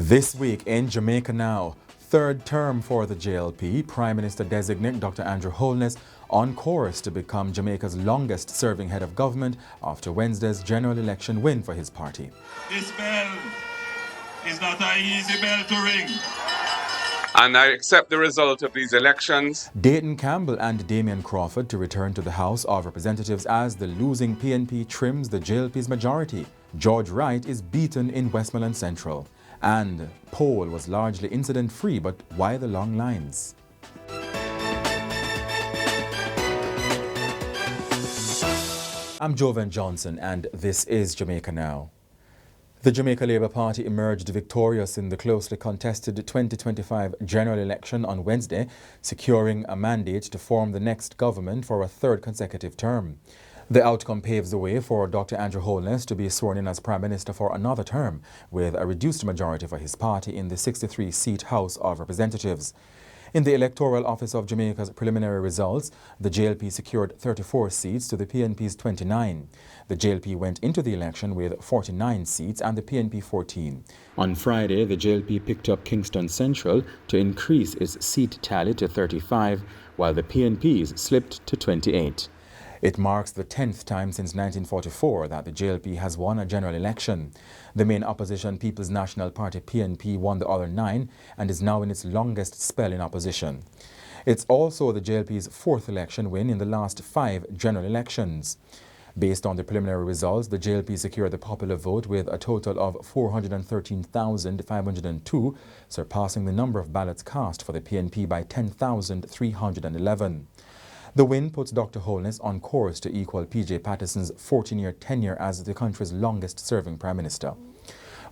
This week in Jamaica Now, third term for the JLP, Prime Minister Designate Dr. Andrew Holness on course to become Jamaica's longest-serving head of government after Wednesday's general election win for his party. This bell is not an easy bell to ring. And I accept the result of these elections. Dayton Campbell and Damion Crawford to return to the House of Representatives as the losing PNP trims the JLP's majority. George Wright is beaten in Westmoreland Central. And poll was largely incident-free, but why the long lines? I'm Jovan Johnson, and this is Jamaica Now. The Jamaica Labour Party emerged victorious in the closely contested 2025 general election on Wednesday, securing a mandate to form the next government for a third consecutive term. The outcome paves the way for Dr. Andrew Holness to be sworn in as Prime Minister for another term, with a reduced majority for his party in the 63-seat House of Representatives. In the Electoral Office of Jamaica's preliminary results, the JLP secured 34 seats to the PNP's 29. The JLP went into the election with 49 seats and the PNP 14. On Friday, the JLP picked up Kingston Central to increase its seat tally to 35, while the PNPs slipped to 28. It marks the 10th time since 1944 that the JLP has won a general election. The main opposition, People's National Party PNP, won the other 9 and is now in its longest spell in opposition. It's also the JLP's fourth election win in the last 5 general elections. Based on the preliminary results, the JLP secured the popular vote with a total of 413,502, surpassing the number of ballots cast for the PNP by 10,311. The win puts Dr. Holness on course to equal P.J. Patterson's 14-year tenure as the country's longest-serving Prime Minister.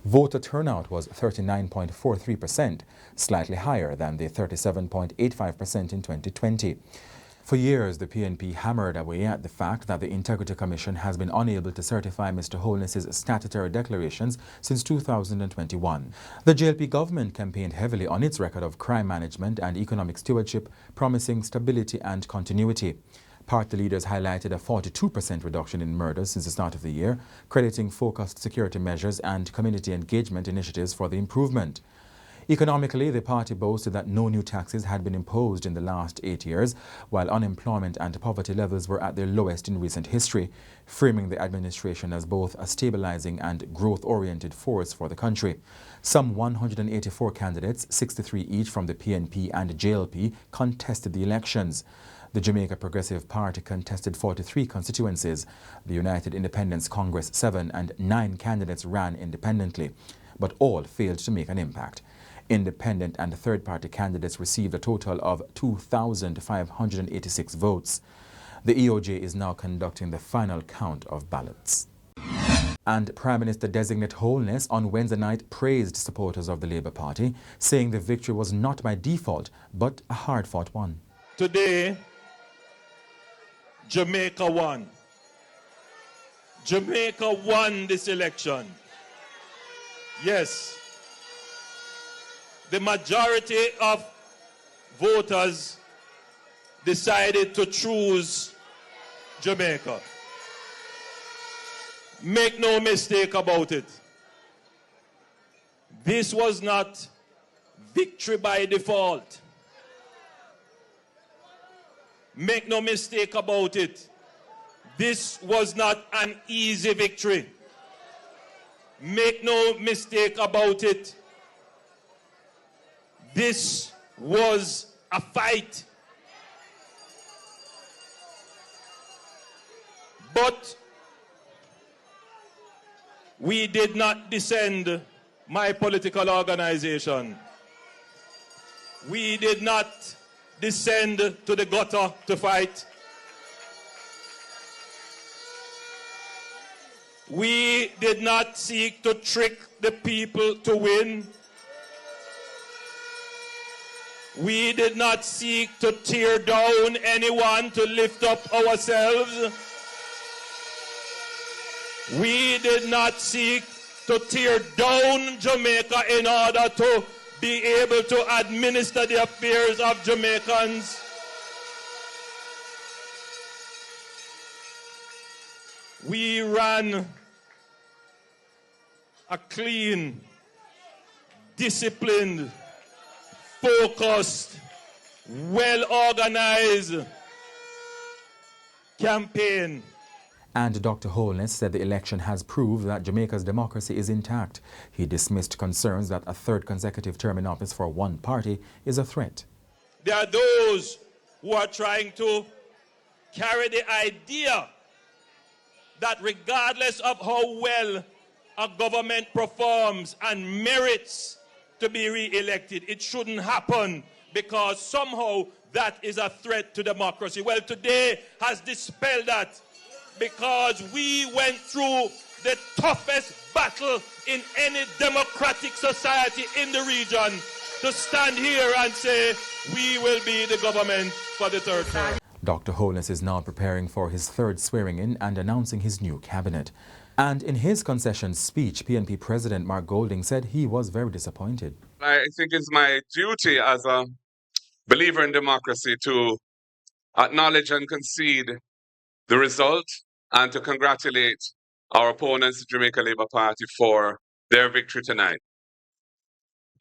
Voter turnout was 39.43%, slightly higher than the 37.85% in 2020. For years, the PNP hammered away at the fact that the Integrity Commission has been unable to certify Mr. Holness's statutory declarations since 2021. The JLP government campaigned heavily on its record of crime management and economic stewardship, promising stability and continuity. Party leaders highlighted a 42% reduction in murders since the start of the year, crediting focused security measures and community engagement initiatives for the improvement. Economically, the party boasted that no new taxes had been imposed in the last 8 years, while unemployment and poverty levels were at their lowest in recent history, framing the administration as both a stabilizing and growth-oriented force for the country. Some 184 candidates, 63 each from the PNP and JLP, contested the elections. The Jamaica Progressive Party contested 43 constituencies, the United Independence Congress 7, and 9 candidates ran independently, but all failed to make an impact. Independent and third-party candidates received a total of 2,586 votes. The EOJ is now conducting the final count of ballots. And Prime Minister Designate Holness on Wednesday night praised supporters of the Labour Party, saying the victory was not by default, but a hard-fought one. Today, Jamaica won. Jamaica won this election. Yes. The majority of voters decided to choose Jamaica. Make no mistake about it. This was not victory by default. Make no mistake about it. This was not an easy victory. Make no mistake about it. This was a fight. But we did not descend my political organization. We did not descend to the gutter to fight. We did not seek to trick the people to win. We did not seek to tear down anyone to lift up ourselves. We did not seek to tear down Jamaica in order to be able to administer the affairs of Jamaicans. We ran a clean, disciplined, focused, well-organized campaign. And Dr. Holness said the election has proved that Jamaica's democracy is intact. He dismissed concerns that a third consecutive term in office for one party is a threat. There are those who are trying to carry the idea that regardless of how well a government performs and merits to be re-elected, it shouldn't happen because somehow that is a threat to democracy. Well, today has dispelled that because we went through the toughest battle in any democratic society in the region to stand here and say we will be the government for the third term. Dr. Holness is now preparing for his third swearing-in and announcing his new cabinet. And in his concession speech, PNP President Mark Golding said he was very disappointed. I think it's my duty as a believer in democracy to acknowledge and concede the result and to congratulate our opponents, the Jamaica Labour Party, for their victory tonight.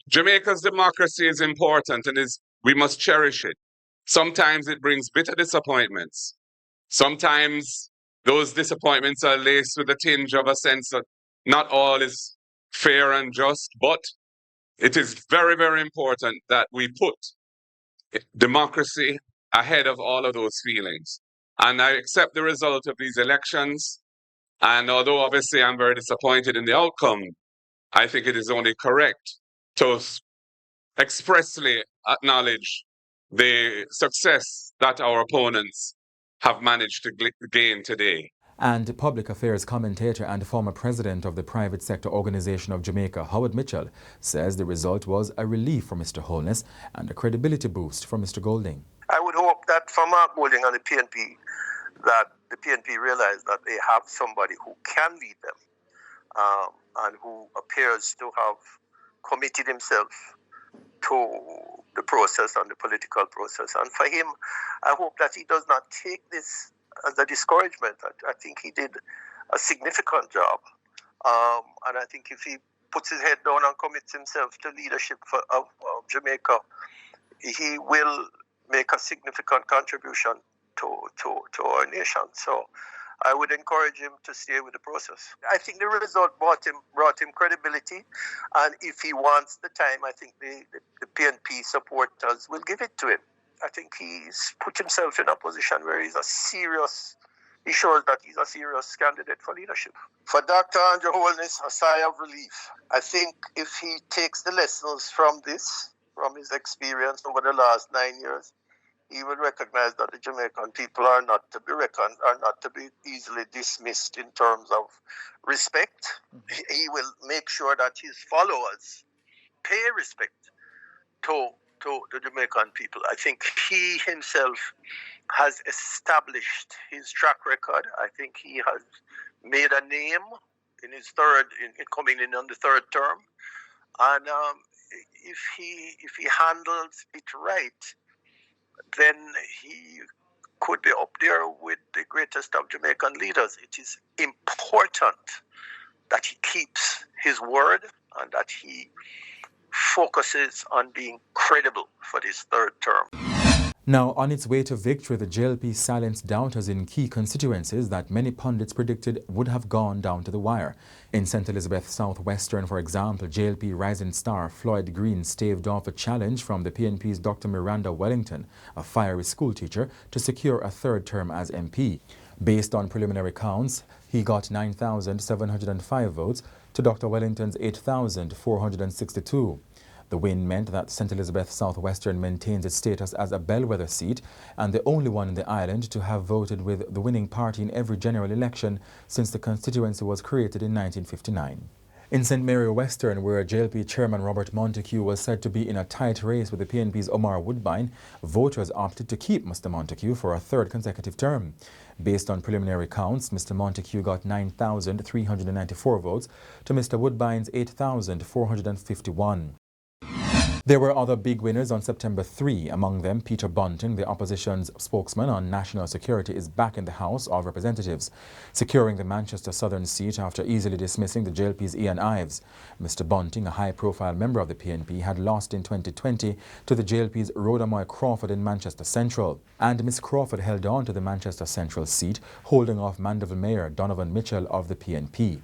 Jamaica's democracy is important and we must cherish it. Sometimes it brings bitter disappointments. Sometimes those disappointments are laced with a tinge of a sense that not all is fair and just, but it is very, very important that we put democracy ahead of all of those feelings. And I accept the result of these elections. And although obviously I'm very disappointed in the outcome, I think it is only correct to expressly acknowledge the success that our opponents have managed to gain today. And public affairs commentator and former president of the private sector organization of Jamaica, Howard Mitchell, says the result was a relief for Mr. Holness and a credibility boost for Mr. Golding. I would hope that for Mark Golding and the PNP, that the PNP realize that they have somebody who can lead them and who appears to have committed himself to the process and the political process. And for him, I hope that he does not take this as a discouragement. I think he did a significant job. And I think if he puts his head down and commits himself to leadership of Jamaica, he will make a significant contribution to our nation. So I would encourage him to stay with the process. I think the result brought him credibility, and if he wants the time, I think the PNP supporters will give it to him. I think he's put himself in a position where he shows that he's a serious candidate for leadership. For Dr. Andrew Holness, a sigh of relief. I think if he takes the lessons from his experience over the last 9 years, he will recognize that the Jamaican people are not to be reckoned, are not to be easily dismissed in terms of respect. He will make sure that his followers pay respect to the Jamaican people. I think he himself has established his track record. I think he has made a name in his coming in on the third term. And if he handles it right, then he could be up there with the greatest of Jamaican leaders. It is important that he keeps his word and that he focuses on being credible for this third term. Now, on its way to victory, the JLP silenced doubters in key constituencies that many pundits predicted would have gone down to the wire. In St. Elizabeth Southwestern, for example, JLP rising star Floyd Green staved off a challenge from the PNP's Dr. Miranda Wellington, a fiery schoolteacher, to secure a third term as MP. Based on preliminary counts, he got 9,705 votes to Dr. Wellington's 8,462. The win meant that St. Elizabeth Southwestern maintains its status as a bellwether seat and the only one in the island to have voted with the winning party in every general election since the constituency was created in 1959. In St. Mary Western, where JLP Chairman Robert Montague was said to be in a tight race with the PNP's Omar Woodbine, voters opted to keep Mr. Montague for a third consecutive term. Based on preliminary counts, Mr. Montague got 9,394 votes to Mr. Woodbine's 8,451. There were other big winners on September 3. Among them, Peter Bunting, the opposition's spokesman on national security, is back in the House of Representatives, securing the Manchester Southern seat after easily dismissing the JLP's Ian Ives. Mr. Bunting, a high-profile member of the PNP, had lost in 2020 to the JLP's Rhoda Crawford in Manchester Central. And Miss Crawford held on to the Manchester Central seat, holding off Mandeville Mayor Donovan Mitchell of the PNP.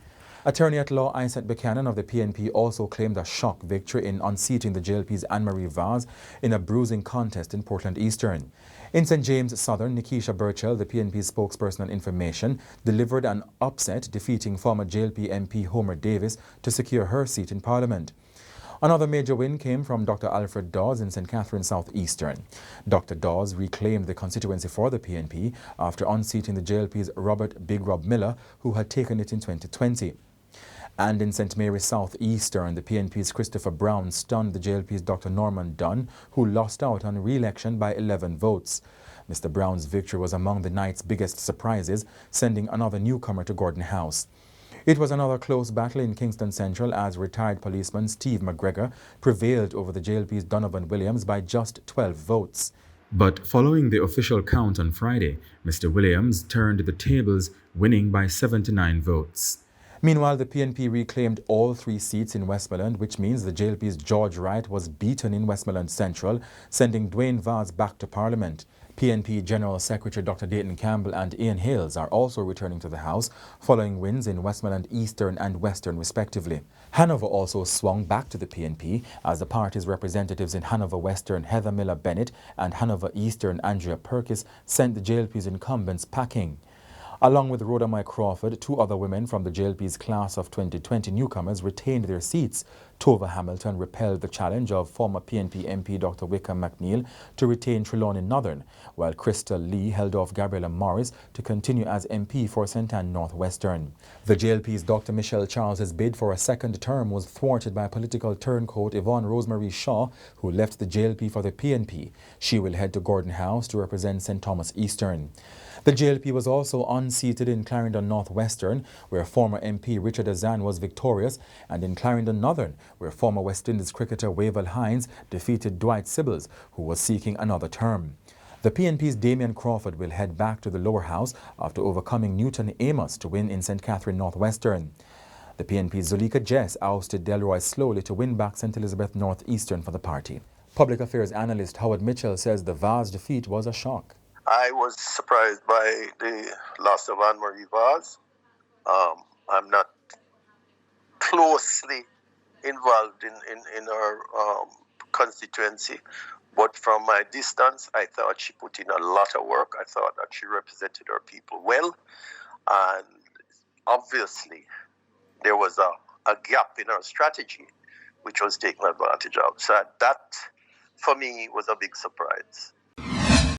Attorney-at-law Isaac Buchanan of the PNP also claimed a shock victory in unseating the JLP's Anne-Marie Vaz in a bruising contest in Portland Eastern. In St. James Southern, Nikisha Burchell, the PNP spokesperson on information, delivered an upset, defeating former JLP MP Homer Davis to secure her seat in Parliament. Another major win came from Dr. Alfred Dawes in St. Catherine South Eastern. Dr. Dawes reclaimed the constituency for the PNP after unseating the JLP's Robert Big Rob Miller, who had taken it in 2020. And in St. Mary South Eastern, the PNP's Christopher Brown stunned the JLP's Dr. Norman Dunn, who lost out on re-election by 11 votes. Mr. Brown's victory was among the night's biggest surprises, sending another newcomer to Gordon House. It was another close battle in Kingston Central as retired policeman Steve McGregor prevailed over the JLP's Donovan Williams by just 12 votes. But following the official count on Friday, Mr. Williams turned the tables, winning by 79 votes. Meanwhile, the PNP reclaimed all 3 seats in Westmoreland, which means the JLP's George Wright was beaten in Westmoreland Central, sending Dwayne Vaz back to Parliament. PNP General Secretary Dr. Dayton Campbell and Ian Hales are also returning to the House, following wins in Westmoreland Eastern and Western respectively. Hanover also swung back to the PNP as the party's representatives in Hanover Western Heather Miller Bennett and Hanover Eastern Andrea Perkis sent the JLP's incumbents packing. Along with Rhoda Crawford, 2 other women from the JLP's class of 2020 newcomers retained their seats. Tova Hamilton repelled the challenge of former PNP MP Dr. Wickham McNeil to retain Trelawney Northern, while Crystal Lee held off Gabriella Morris to continue as MP for St. Ann Northwestern. The JLP's Dr. Michelle Charles's bid for a second term was thwarted by political turncoat Yvonne Rosemary Shaw, who left the JLP for the PNP. She will head to Gordon House to represent St. Thomas Eastern. The JLP was also unseated in Clarendon Northwestern, where former MP Richard Azan was victorious, and in Clarendon Northern, where former West Indies cricketer Wavell Hines defeated Dwight Sibbles, who was seeking another term. The PNP's Damion Crawford will head back to the lower house after overcoming Newton Amos to win in St. Catherine Northwestern. The PNP's Zuleika Jess ousted Delroy Slowly to win back St. Elizabeth Northeastern for the party. Public affairs analyst Howard Mitchell says the Vaz defeat was a shock. I was surprised by the loss of Anne-Marie Vaz. I'm not closely involved in her constituency, but from my distance, I thought she put in a lot of work. I thought that she represented her people well, and obviously there was a gap in her strategy, which was taken advantage of. So that, for me, was a big surprise.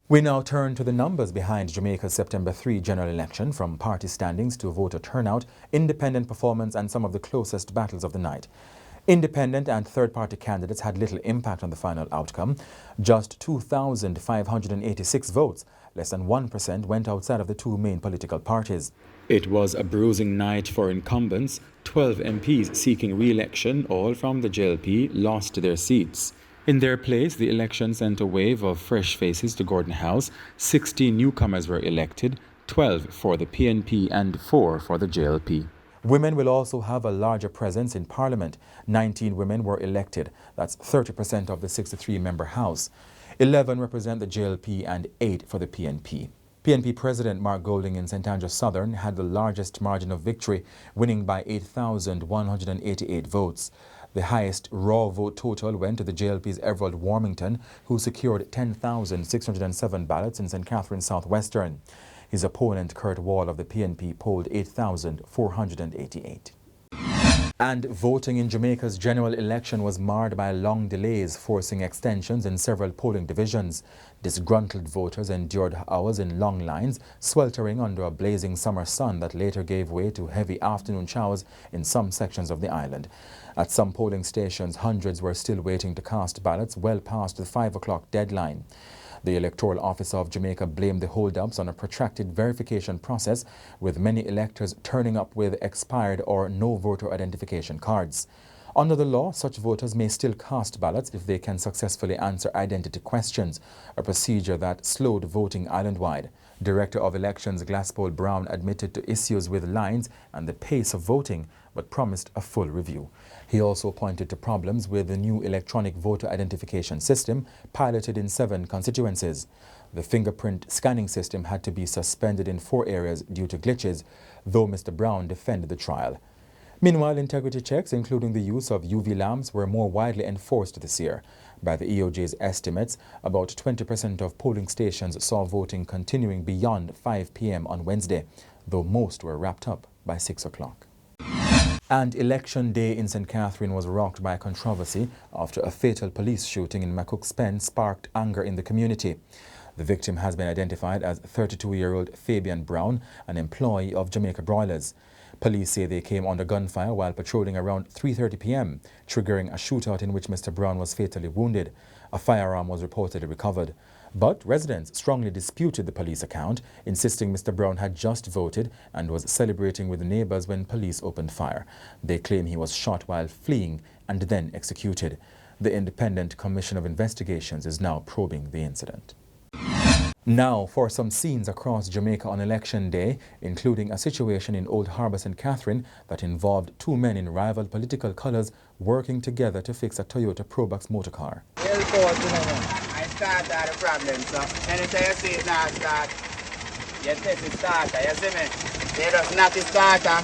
We now turn to the numbers behind Jamaica's September 3 general election, from party standings to voter turnout, independent performance and some of the closest battles of the night. Independent and third-party candidates had little impact on the final outcome. Just 2,586 votes, less than 1%, went outside of the 2 main political parties. It was a bruising night for incumbents. 12 MPs seeking re-election, all from the JLP, lost their seats. In their place, the election sent a wave of fresh faces to Gordon House. 16 newcomers were elected, 12 for the PNP and 4 for the JLP. Women will also have a larger presence in Parliament. 19 women were elected. That's 30% of the 63-member House. 11 represent the JLP and 8 for the PNP. PNP President Mark Golding in St. Andrews Southern had the largest margin of victory, winning by 8,188 votes. The highest raw vote total went to the JLP's Everald Warmington, who secured 10,607 ballots in St. Catherine Southwestern. His opponent, Kurt Wall of the PNP, polled 8,488. And voting in Jamaica's general election was marred by long delays, forcing extensions in several polling divisions. Disgruntled voters endured hours in long lines, sweltering under a blazing summer sun that later gave way to heavy afternoon showers in some sections of the island. At some polling stations, hundreds were still waiting to cast ballots well past the 5 o'clock deadline. The Electoral Office of Jamaica blamed the hold-ups on a protracted verification process, with many electors turning up with expired or no voter identification cards. Under the law, such voters may still cast ballots if they can successfully answer identity questions, a procedure that slowed voting island-wide. Director of Elections Glaspole Brown admitted to issues with lines and the pace of voting, but promised a full review. He also pointed to problems with the new electronic voter identification system piloted in 7 constituencies. The fingerprint scanning system had to be suspended in 4 areas due to glitches, though Mr. Brown defended the trial. Meanwhile, integrity checks, including the use of UV lamps, were more widely enforced this year. By the EOJ's estimates, about 20% of polling stations saw voting continuing beyond 5 p.m. on Wednesday, though most were wrapped up by 6 o'clock. And Election Day in St. Catherine was rocked by controversy after a fatal police shooting in McCook's Pen sparked anger in the community. The victim has been identified as 32-year-old Fabian Brown, an employee of Jamaica Broilers. Police say they came under gunfire while patrolling around 3:30 p.m., triggering a shootout in which Mr. Brown was fatally wounded. A firearm was reportedly recovered. But residents strongly disputed the police account, insisting Mr. Brown had just voted and was celebrating with neighbors when police opened fire. They claim he was shot while fleeing and then executed. The Independent Commission of Investigations is now probing the incident. Now for some scenes across Jamaica on Election Day, including a situation in Old Harbour St. Catherine that involved 2 men in rival political colours working together to fix a Toyota Probox motorcar. I start out the problem, so anytime you see it now start, you test the starter, you see me? They just not the starter,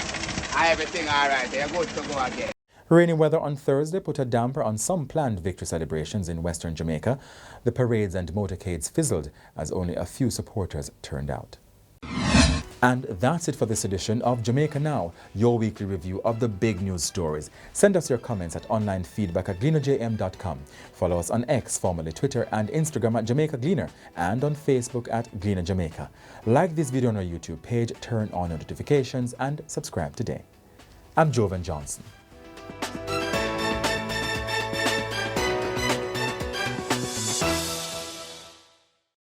and everything alright, you're good to go again. Rainy weather on Thursday put a damper on some planned victory celebrations in western Jamaica. The parades and motorcades fizzled as only a few supporters turned out. And that's it for this edition of Jamaica Now, your weekly review of the big news stories. Send us your comments at onlinefeedback@gleanerjm.com. Follow us on X, formerly Twitter, and Instagram at Jamaica Gleaner, and on Facebook at Gleaner Jamaica. Like this video on our YouTube page, turn on notifications, and subscribe today. I'm Jovan Johnson.